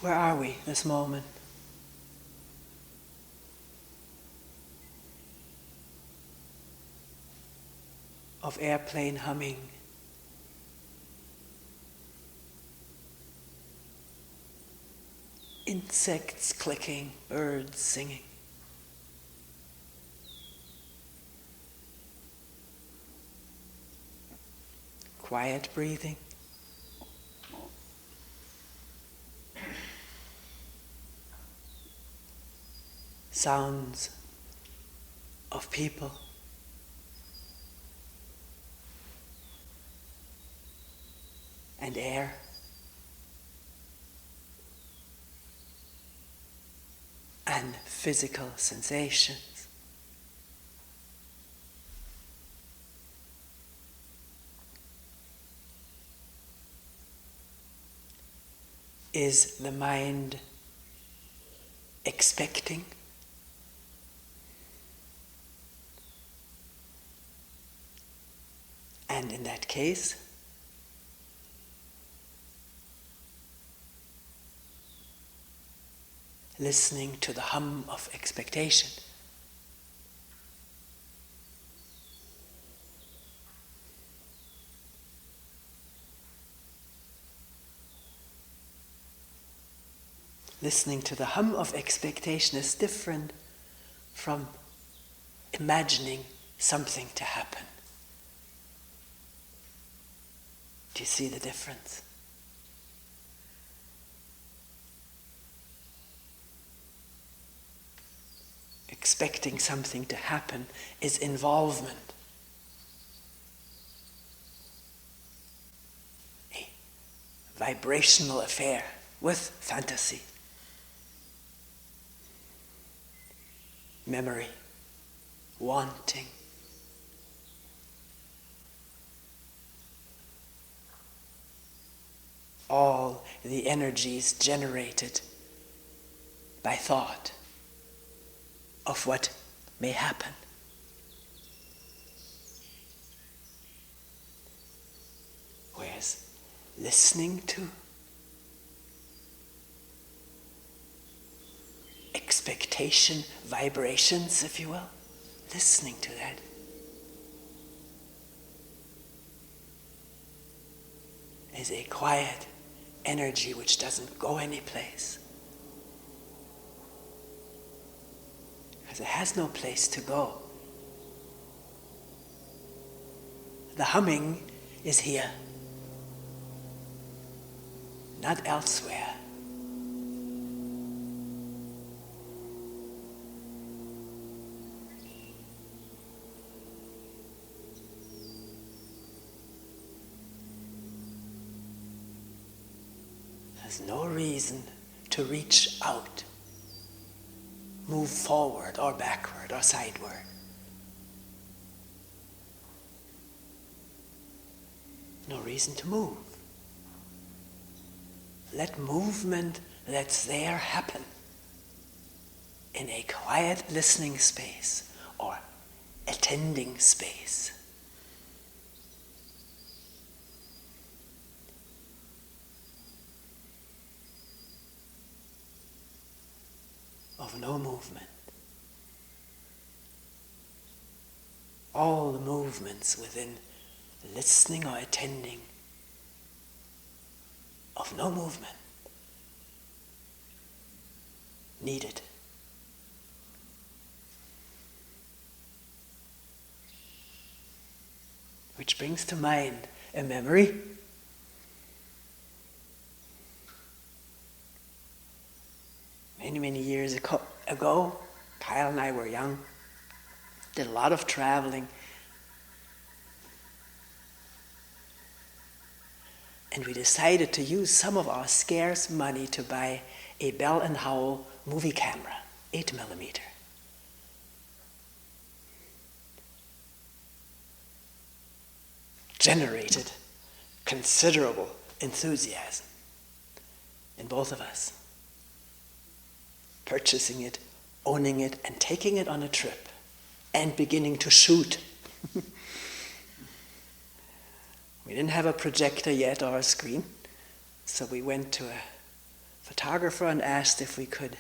Where are we this moment? Of airplane humming, insects clicking, birds singing. Quiet breathing. Sounds of people. And air. And physical sensations. Is the mind expecting? And in that case, listening to the hum of expectation. Listening to the hum of expectation is different from imagining something to happen. Do you see the difference? Expecting something to happen is involvement. A vibrational affair with fantasy, memory, wanting. All the energies generated by thought of what may happen. Whereas listening to expectation vibrations, if you will, listening to that, is a quiet energy which doesn't go anyplace. Because it has no place to go. The humming is here, not elsewhere. There's no reason to reach out, move forward or backward or sideward. No reason to move. Let movement that's there happen in a quiet listening space or attending space. Of no movement. All the movements within listening or attending of no movement needed. Which brings to mind a memory. Many years ago, Kyle and I were young, did a lot of traveling, and we decided to use some of our scarce money to buy a Bell & Howell movie camera, 8mm. Generated considerable enthusiasm in both of us. Purchasing it, owning it, and taking it on a trip, and beginning to shoot. We didn't have a projector yet or a screen, so we went to a photographer and asked if we could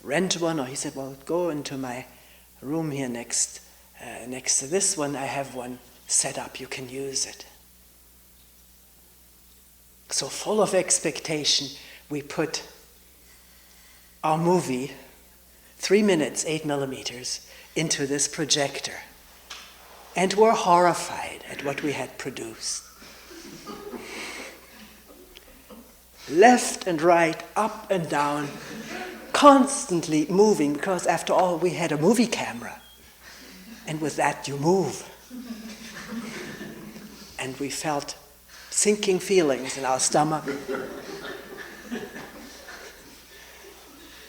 rent one, or he said, well, go into my room here next to this one. I have one set up, you can use it. So full of expectation, we put our movie, 3 minutes, 8mm, into this projector. And were horrified at what we had produced. Left and right, up and down, constantly moving, because after all, we had a movie camera. And with that, you move. And we felt sinking feelings in our stomach.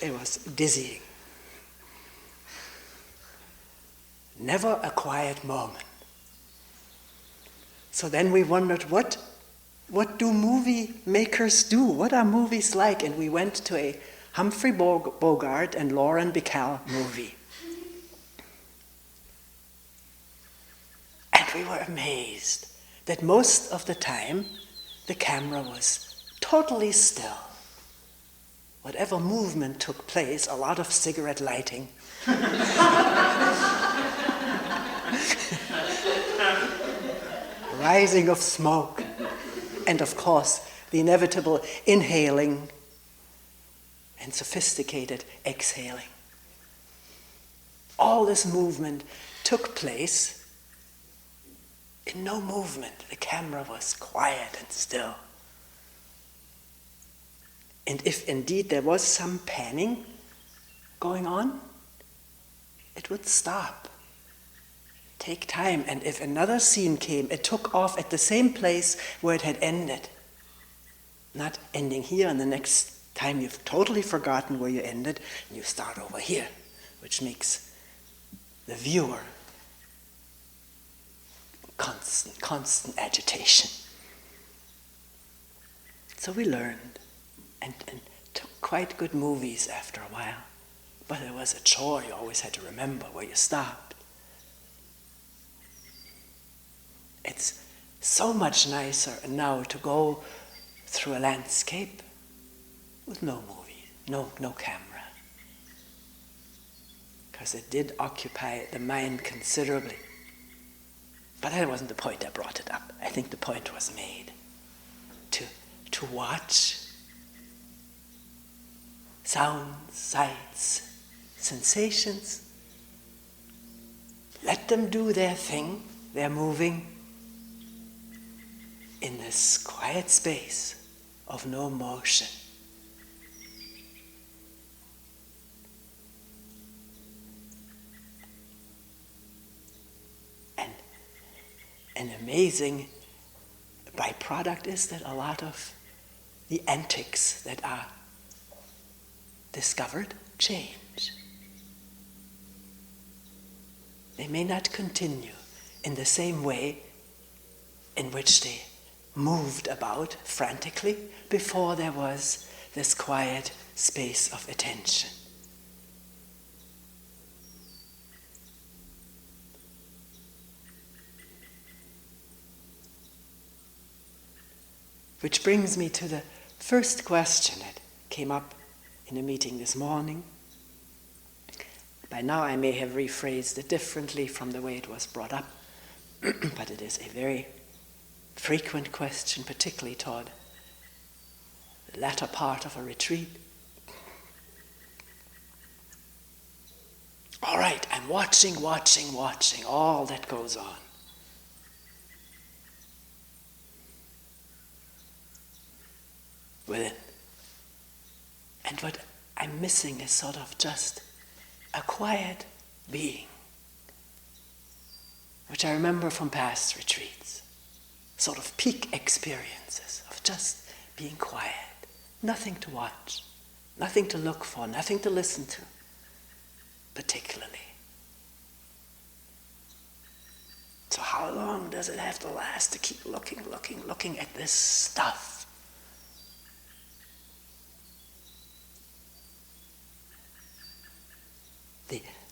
It was dizzying. Never a quiet moment. So then we wondered, what do movie makers do? What are movies like? And we went to a Humphrey Bogart and Lauren Bacall movie. And we were amazed that most of the time the camera was totally still. Whatever movement took place, a lot of cigarette lighting, rising of smoke, and of course the inevitable inhaling and sophisticated exhaling. All this movement took place in no movement. The camera was quiet and still. And if indeed there was some panning going on, it would stop, take time, and if another scene came, it took off at the same place where it had ended. Not ending here, and the next time you've totally forgotten where you ended, and you start over here, which makes the viewer constant agitation. So we learned and took quite good movies after a while. But it was a chore. You always had to remember where you stopped. It's so much nicer now to go through a landscape with no movie, no camera. Because it did occupy the mind considerably. But that wasn't the point I brought it up. I think the point was made. To watch sounds, sights, sensations. Let them do their thing. They're moving in this quiet space of no motion. And an amazing byproduct is that a lot of the antics that are discovered change. They may not continue in the same way in which they moved about frantically before there was this quiet space of attention. Which brings me to the first question that came up in a meeting this morning. By now I may have rephrased it differently from the way it was brought up, but it is a very frequent question, particularly toward the latter part of a retreat. All right, I'm watching all that goes on. Within. And what I'm missing is sort of just a quiet being, which I remember from past retreats, sort of peak experiences of just being quiet, nothing to watch, nothing to look for, nothing to listen to, particularly. So how long does it have to last to keep looking at this stuff?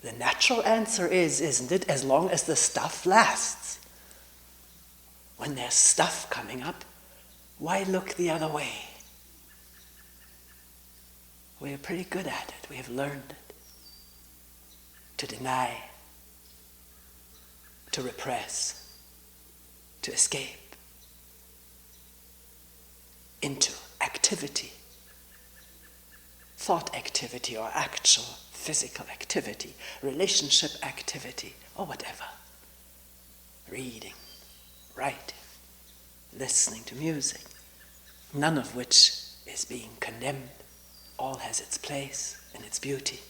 The natural answer is, isn't it, as long as the stuff lasts. When there's stuff coming up, why look the other way? we're pretty good at it. We have learned it. To deny, to repress, to escape into activity, thought activity or actual physical activity, relationship activity, or whatever. Reading, writing, listening to music, none of which is being condemned. All has its place and its beauty.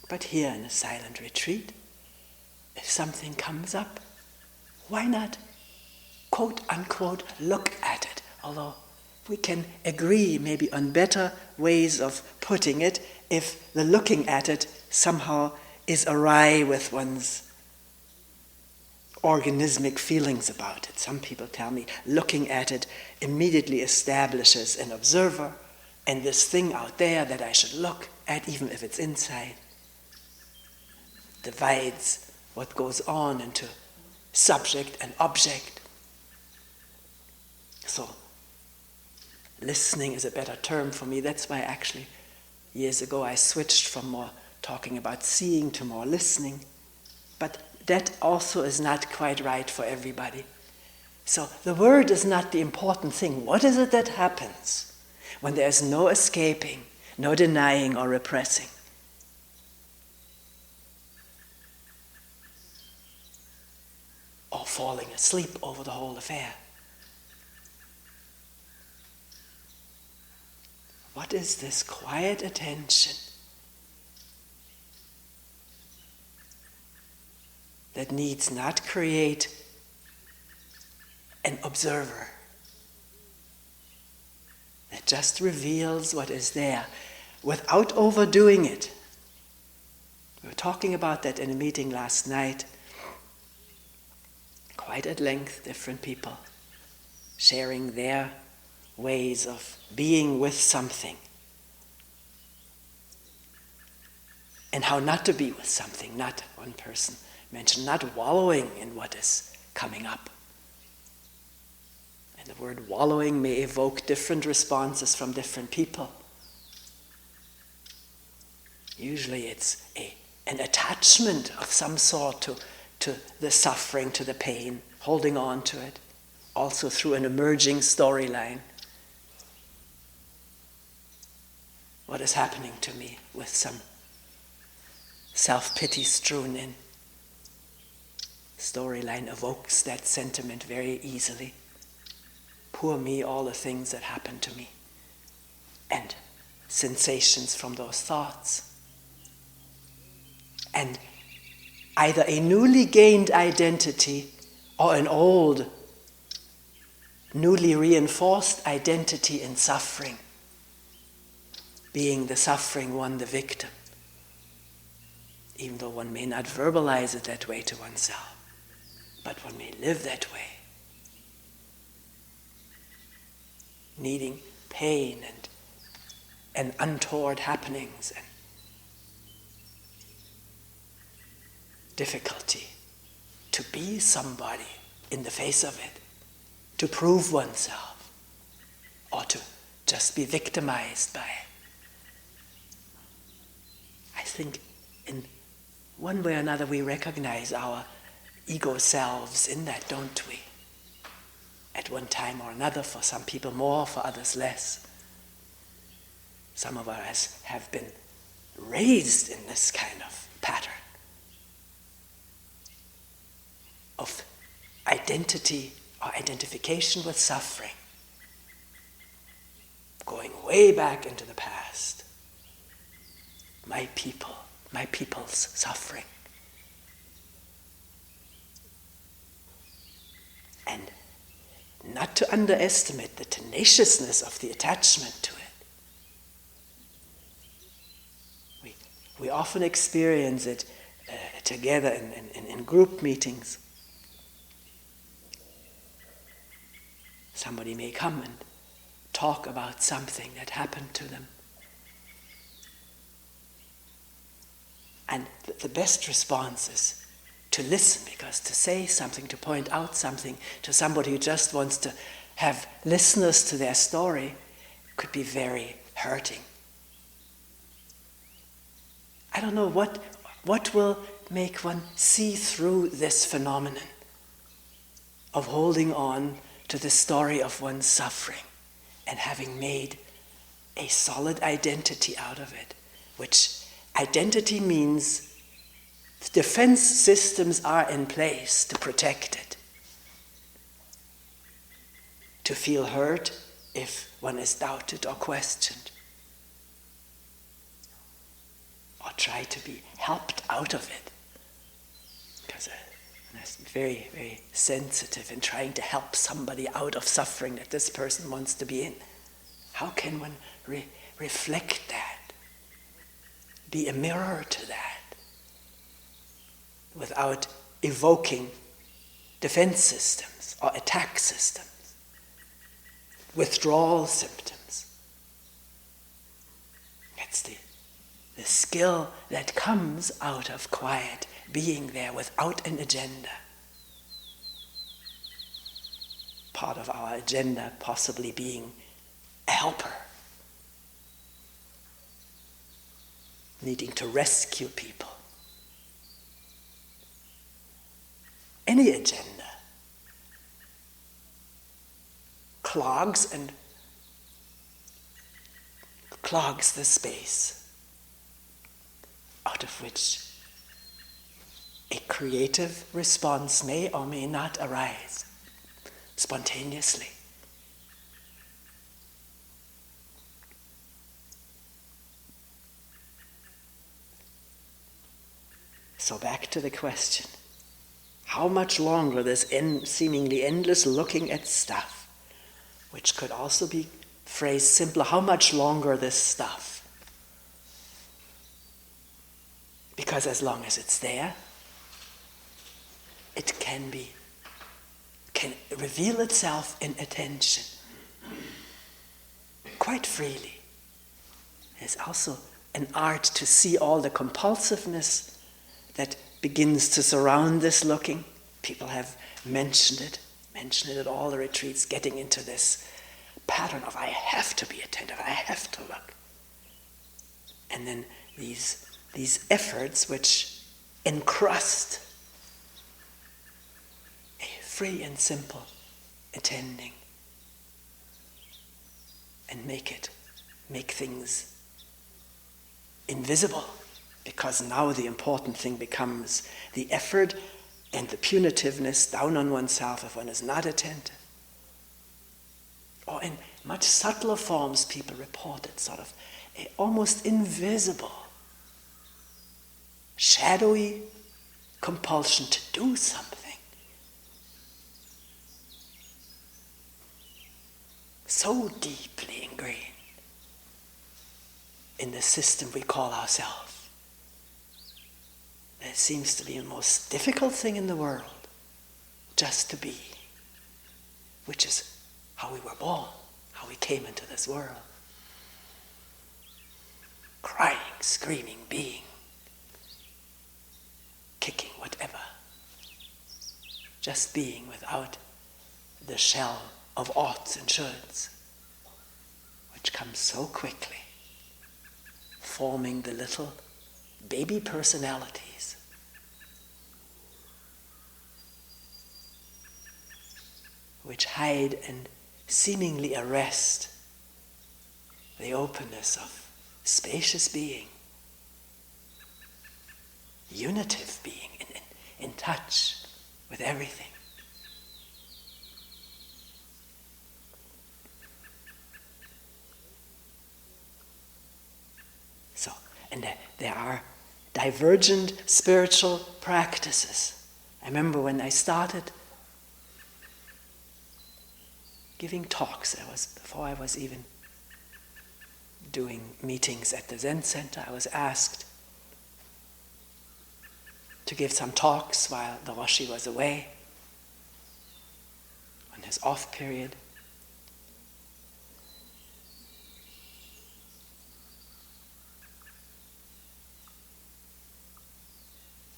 But here in a silent retreat, if something comes up, why not, quote unquote, look at it? Although we can agree maybe on better ways of putting it if the looking at it somehow is awry with one's organismic feelings about it. Some people tell me looking at it immediately establishes an observer and this thing out there that I should look at, even if it's inside, divides what goes on into subject and object. So, listening is a better term for me. That's why actually years ago I switched from more talking about seeing to more listening. But that also is not quite right for everybody. So the word is not the important thing. What is it that happens when there's no escaping, no denying or repressing? Or falling asleep over the whole affair? What is this quiet attention that needs not create an observer, that just reveals what is there without overdoing it? We were talking about that in a meeting last night, quite at length, different people sharing their ways of being with something and how not to be with something. Not one person mentioned not wallowing in what is coming up. And the word wallowing may evoke different responses from different people. Usually it's an attachment of some sort to the suffering, to the pain, holding on to it, also through an emerging storyline. What is happening to me, with some self-pity strewn in. Storyline evokes that sentiment very easily. Poor me, all the things that happened to me. And sensations from those thoughts. And either a newly gained identity or an old, newly reinforced identity in suffering. Being the suffering one, the victim. Even though one may not verbalize it that way to oneself, but one may live that way. Needing pain and untoward happenings and difficulty to be somebody in the face of it, to prove oneself, or to just be victimized by it. I think in one way or another we recognize our ego selves in that, don't we? At one time or another, for some people more, for others less. Some of us have been raised in this kind of pattern of identity or identification with suffering, going way back into the past. My people, my people's suffering. And not to underestimate the tenaciousness of the attachment to it. We often experience it together in group meetings. Somebody may come and talk about something that happened to them. And the best response is to listen, because to say something, to point out something to somebody who just wants to have listeners to their story could be very hurting. I don't know what will make one see through this phenomenon of holding on to the story of one's suffering and having made a solid identity out of it, which identity means defense systems are in place to protect it. To feel hurt if one is doubted or questioned, or try to be helped out of it. Because I'm very, very sensitive in trying to help somebody out of suffering that this person wants to be in. How can one reflect that? Be a mirror to that without evoking defense systems or attack systems, withdrawal symptoms. It's the skill that comes out of quiet, being there without an agenda. Part of our agenda possibly being a helper, needing to rescue people. Any agenda clogs the space out of which a creative response may or may not arise spontaneously. So back to the question. How much longer this seemingly endless looking at stuff, which could also be phrased simpler, how much longer this stuff? Because as long as it's there, it can reveal itself in attention quite freely. There's also an art to see all the compulsiveness that begins to surround this looking. People have mentioned it at all the retreats, getting into this pattern of I have to be attentive, I have to look. And then these efforts which encrust a free and simple attending and make things invisible, because now the important thing becomes the effort and the punitiveness down on oneself if one is not attentive. Or in much subtler forms, people report it, sort of almost invisible, shadowy compulsion to do something. So deeply ingrained in the system we call ourselves. It seems to be the most difficult thing in the world, just to be, which is how we were born, how we came into this world. Crying, screaming, being, kicking, whatever. Just being without the shell of oughts and shoulds, which comes so quickly, forming the little baby personalities which hide and seemingly arrest the openness of spacious being, unitive being, in touch with everything. So, and there are divergent spiritual practices. I remember when I started giving talks, before I was even doing meetings at the Zen Center, I was asked to give some talks while the Roshi was away, on his off period.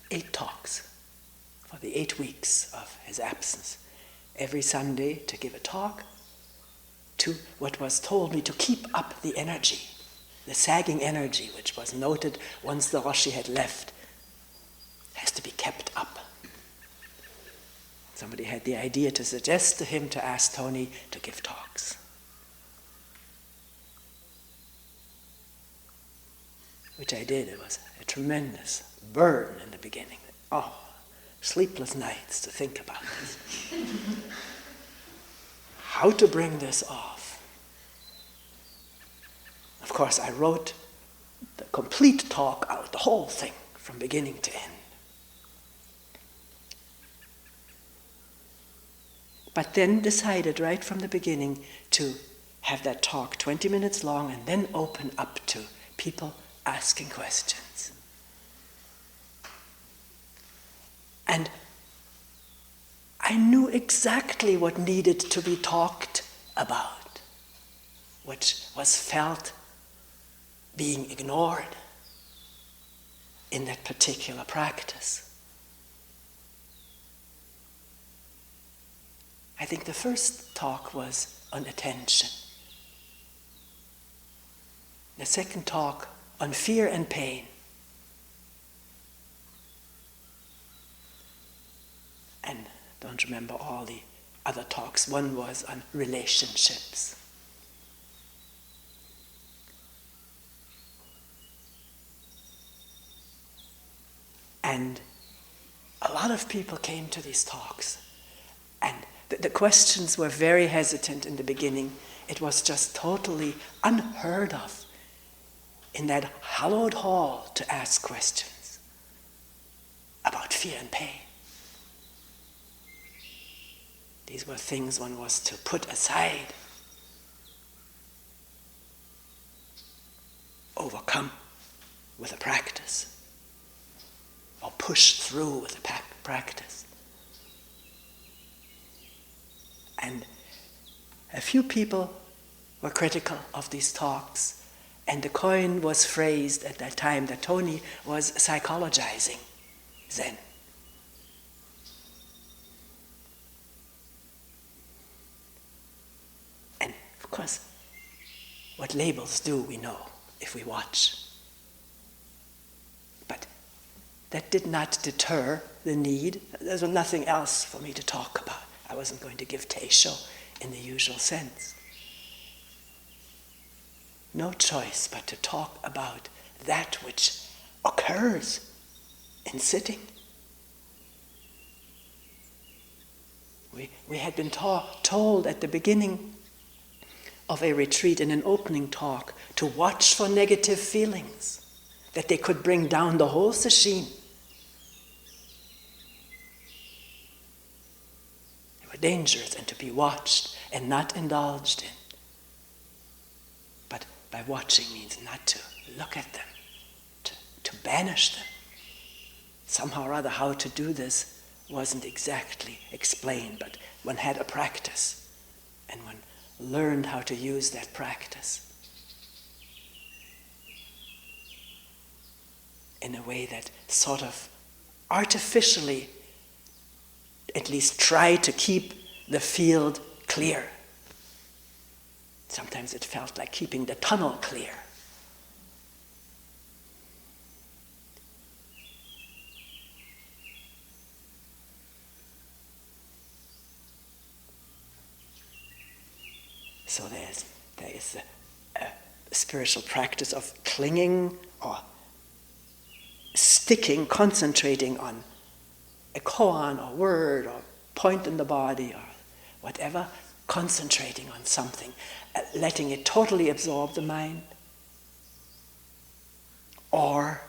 Eight talks for the 8 weeks of his absence. Every Sunday to give a talk to what was told me to keep up the energy, the sagging energy, which was noted once the Roshi had left, has to be kept up. Somebody had the idea to suggest to him to ask Toni to give talks. Which I did. It was a tremendous burden in the beginning. Oh, sleepless nights to think about this. How to bring this off. Of course, I wrote the complete talk out, the whole thing, from beginning to end. But then decided right from the beginning to have that talk 20 minutes long and then open up to people asking questions. And I knew exactly what needed to be talked about, which was felt being ignored in that particular practice. I think the first talk was on attention. The second talk on fear and pain. And don't remember all the other talks. One was on relationships. And a lot of people came to these talks, and the questions were very hesitant in the beginning. It was just totally unheard of in that hallowed hall to ask questions about fear and pain. These were things one was to put aside, overcome with a practice, or push through with a practice. And a few people were critical of these talks, and the coin was phrased at that time that Toni was psychologizing Zen. And of course, what labels do we know if we watch. But that did not deter the need. There was nothing else for me to talk about. I wasn't going to give teisho in the usual sense. No choice but to talk about that which occurs in sitting. We had been told at the beginning of a retreat in an opening talk to watch for negative feelings, that they could bring down the whole sesshin. They were dangerous and to be watched and not indulged in. But by watching means not to look at them, to banish them. Somehow or other how to do this wasn't exactly explained, but one had a practice, and one learned how to use that practice in a way that sort of artificially at least tried to keep the field clear. Sometimes it felt like keeping the tunnel clear. So there is a spiritual practice of clinging or sticking, concentrating on a koan or word or point in the body or whatever, concentrating on something, letting it totally absorb the mind, or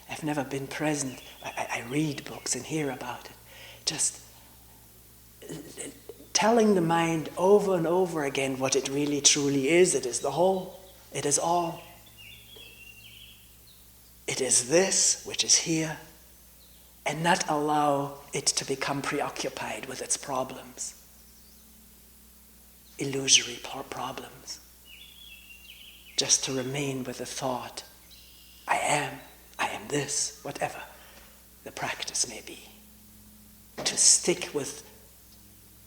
I've never been present. I read books and hear about it. Just telling the mind over and over again what it really truly is. It is the whole. It is all. It is this which is here, and not allow it to become preoccupied with its problems, illusory problems. Just to remain with the thought, I am this, whatever. the practice may be. To stick with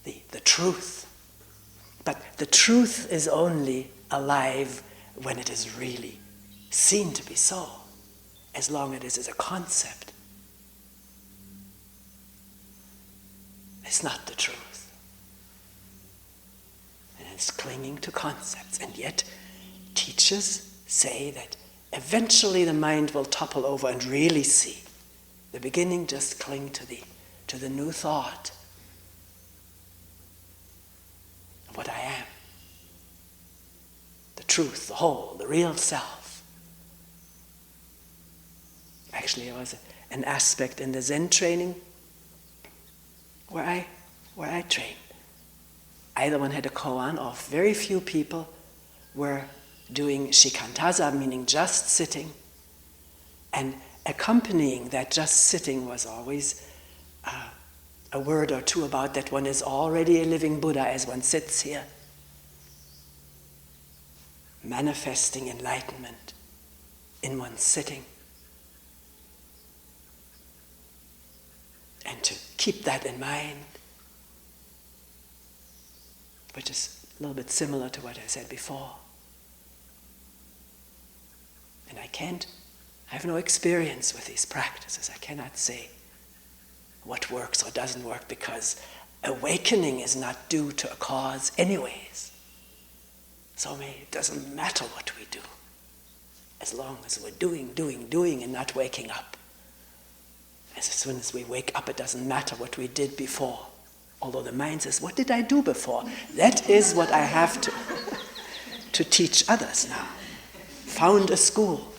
the truth. But the truth is only alive when it is really seen to be so, as long as it is a concept. It's not the truth. And it's clinging to concepts. And yet, teachers say that eventually the mind will topple over and really see. The beginning, just cling to the new thought of what I am. The truth, the whole, the real self. Actually, there was an aspect in the Zen training where I trained. Either one had a koan, or very few people were doing shikantaza, meaning just sitting, and accompanying that just sitting was always a word or two about that one is already a living Buddha as one sits here, manifesting enlightenment in one's sitting. And to keep that in mind, which is a little bit similar to what I said before. And I have no experience with these practices. I cannot say what works or doesn't work, because awakening is not due to a cause anyways. So it doesn't matter what we do, as long as we're doing and not waking up. As soon as we wake up, it doesn't matter what we did before. Although the mind says, what did I do before? That is what I have to teach others now. Found a school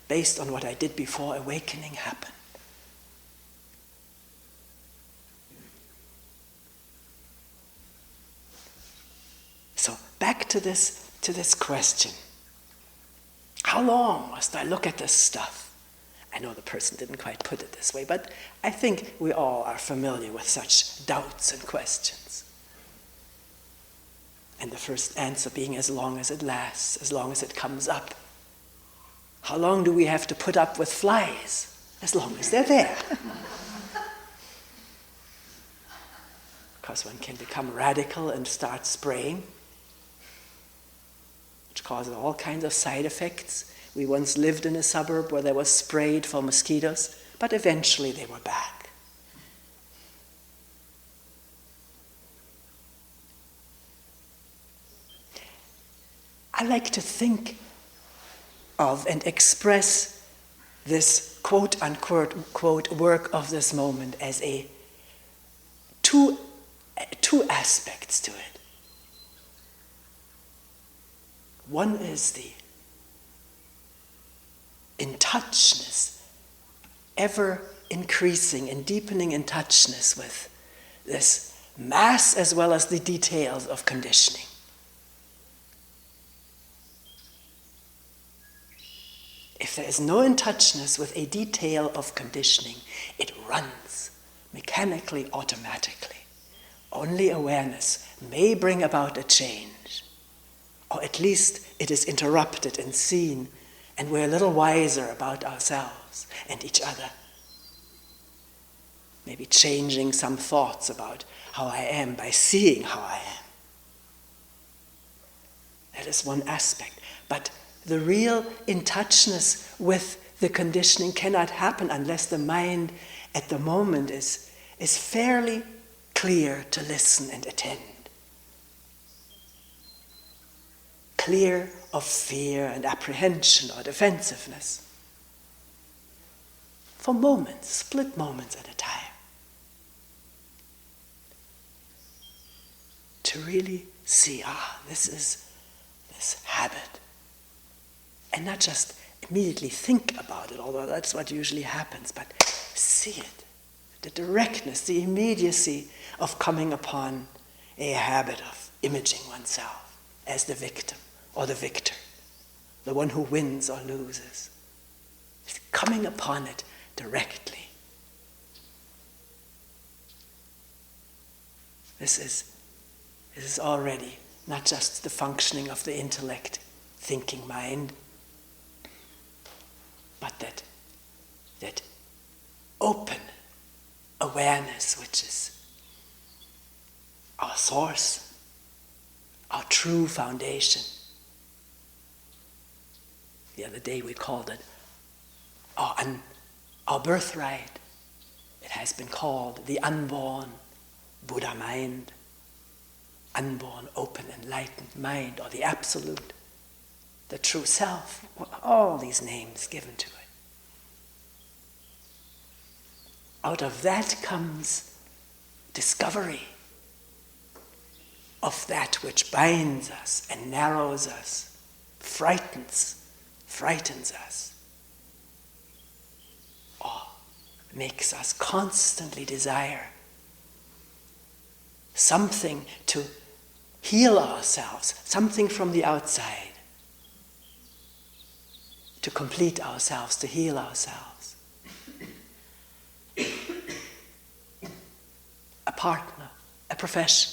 based on what I did before awakening happened. So back to this question. How long must I look at this stuff? I know the person didn't quite put it this way, but I think we all are familiar with such doubts and questions. And the first answer being, as long as it lasts, as long as it comes up. How long do we have to put up with flies? As long as they're there. Because one can become radical and start spraying, which causes all kinds of side effects. We once lived in a suburb where there was sprayed for mosquitoes, but eventually they were back. I like to think of and express this quote-unquote quote work of this moment as two aspects to it. One is the in-touchness, ever increasing and deepening in-touchness with this mass as well as the details of conditioning. If there is no in-touchness with a detail of conditioning, it runs mechanically, automatically. Only awareness may bring about a change, or at least it is interrupted and seen, and we're a little wiser about ourselves and each other. Maybe changing some thoughts about how I am by seeing how I am. That is one aspect. But the real in-touchness with the conditioning cannot happen unless the mind at the moment is fairly clear to listen and attend. Clear of fear and apprehension or defensiveness. For moments, split moments at a time. To really see, this is this habit. And not just immediately think about it, although that's what usually happens, but see it. The directness, the immediacy of coming upon a habit of imaging oneself as the victim or the victor, the one who wins or loses. It's coming upon it directly. This is already not just the functioning of the intellect, thinking mind, but that awareness, which is our source, our true foundation. The other day we called it our birthright. It has been called the unborn Buddha mind, unborn, open, enlightened mind, or the absolute, the true self, all these names given to it. Out of that comes discovery of that which binds us and narrows us, frightens us, or makes us constantly desire something to heal ourselves, something from the outside, to complete ourselves, to heal ourselves. A partner, a profession,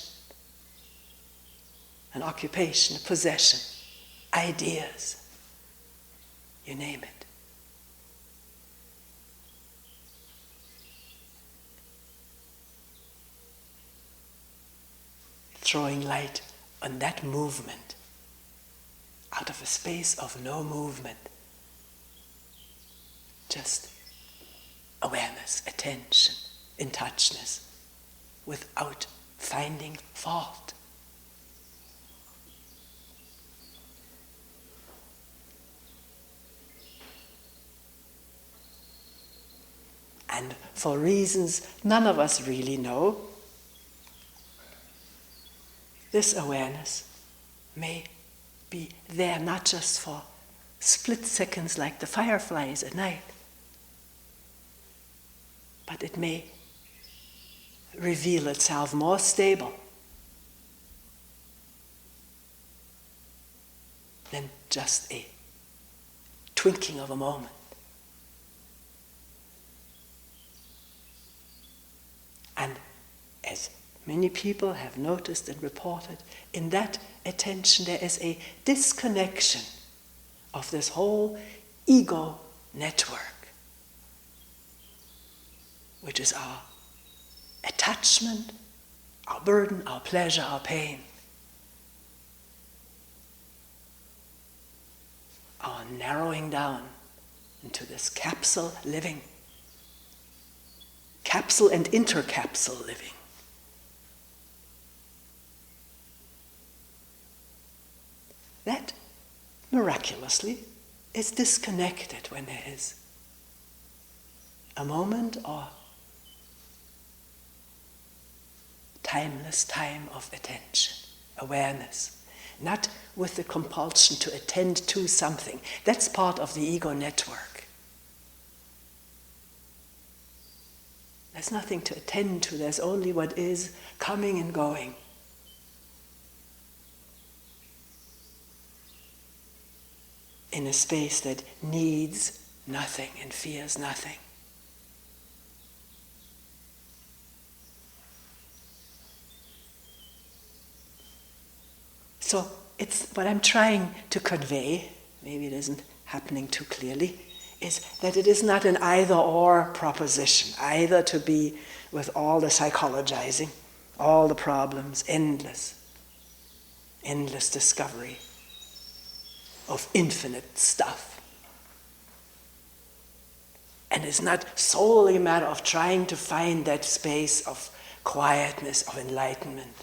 an occupation, a possession, ideas, you name it. Throwing light on that movement out of a space of no movement. Just awareness, attention, in touchness, without finding fault. And for reasons none of us really know, this awareness may be there not just for split seconds like the fireflies at night, but it may reveal itself more stable than just a twinkling of a moment. And as many people have noticed and reported, in that attention there is a disconnection of this whole ego network, which is our attachment, our burden, our pleasure, our pain, our narrowing down into this capsule living, capsule and intercapsule living. That, miraculously, is disconnected when there is a moment or timeless time of attention, awareness, not with the compulsion to attend to something. That's part of the ego network. There's nothing to attend to, there's only what is coming and going. In a space that needs nothing and fears nothing. So it's what I'm trying to convey, maybe it isn't happening too clearly, is that it is not an either-or proposition, either to be with all the psychologizing, all the problems, endless discovery of infinite stuff. And it's not solely a matter of trying to find that space of quietness, of enlightenment,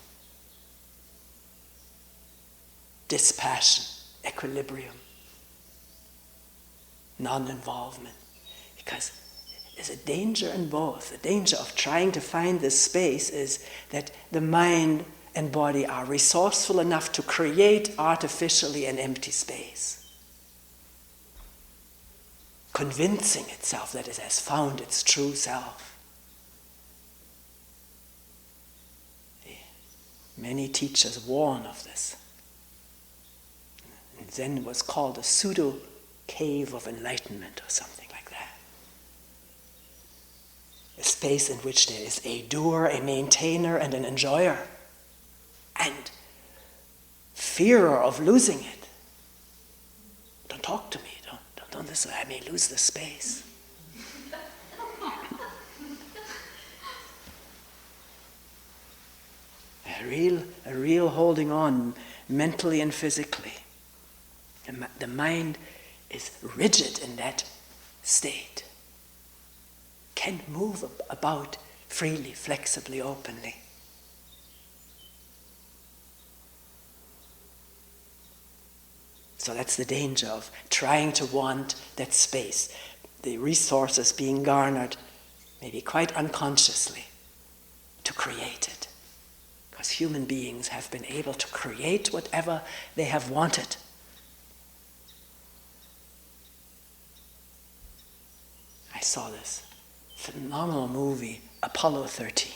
dispassion, equilibrium, non-involvement. Because there's a danger in both. The danger of trying to find this space is that the mind and body are resourceful enough to create artificially an empty space, convincing itself that it has found its true self. Many teachers warn of this. And then it was called a pseudo cave of enlightenment or something like that. A space in which there is a doer, a maintainer, and an enjoyer. And fear of losing it. Don't talk to me. Don't listen. I may lose the space. a real holding on, mentally and physically. The mind is rigid in that state. Can't move about freely, flexibly, openly. So that's the danger of trying to want that space, the resources being garnered, maybe quite unconsciously, to create it. Because human beings have been able to create whatever they have wanted. I saw this phenomenal movie, Apollo 13.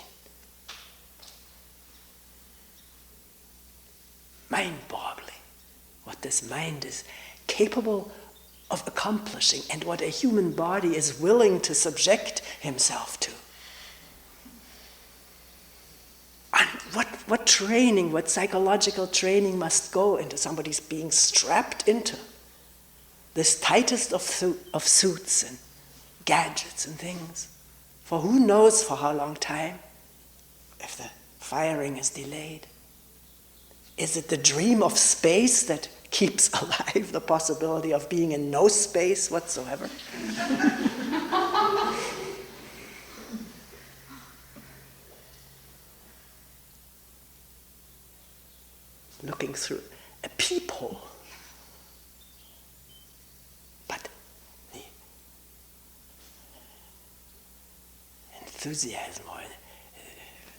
Mind-boggling what this mind is capable of accomplishing and what a human body is willing to subject himself to. And what training, what psychological training must go into somebody's being strapped into this tightest of suits and gadgets and things, for who knows for how long time, if the firing is delayed. Is it the dream of space that keeps alive the possibility of being in no space whatsoever? Looking through a peephole. But the enthusiasm, or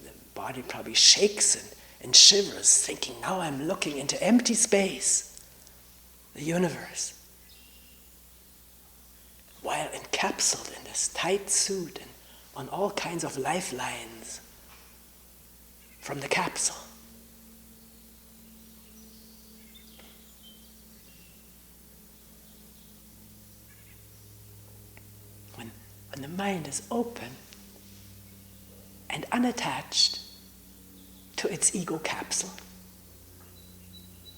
the body probably shakes and shivers, thinking, now I'm looking into empty space, the universe, while encapsulated in this tight suit and on all kinds of lifelines from the capsule. When the mind is open and unattached to its ego capsule,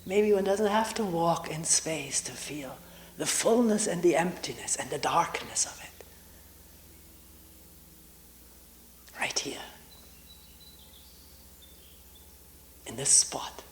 maybe one doesn't have to walk in space to feel the fullness and the emptiness and the darkness of it. Right here, in this spot.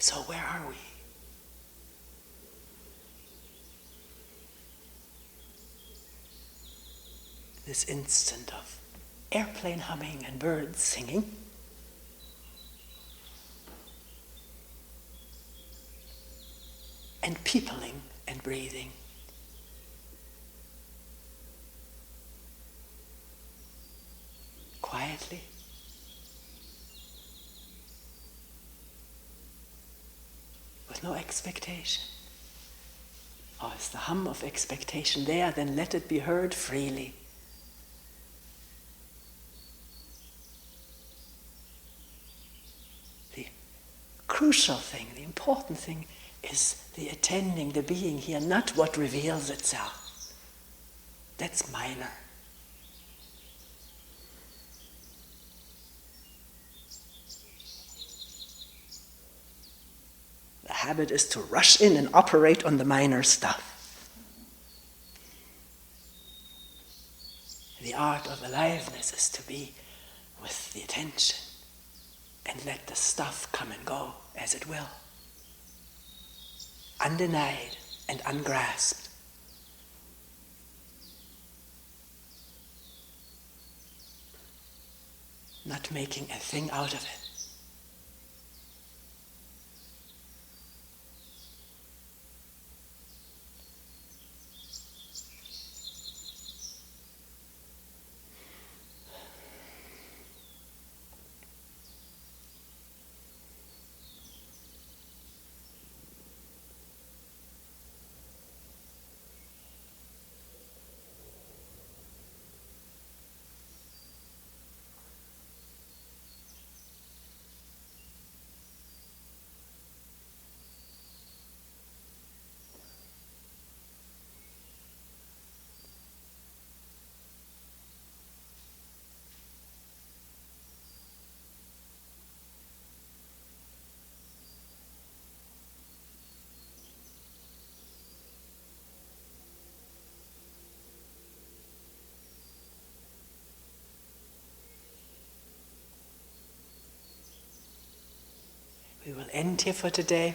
So where are we? This instant of airplane humming and birds singing. And peopling and breathing. Quietly. With no expectation. Or is the hum of expectation there? Then let it be heard freely. The crucial thing, the important thing, is the attending, the being here, not what reveals itself. That's minor. The habit is to rush in and operate on the minor stuff. The art of aliveness is to be with the attention and let the stuff come and go as it will. Undenied and ungrasped. Not making a thing out of it. We will end here for today.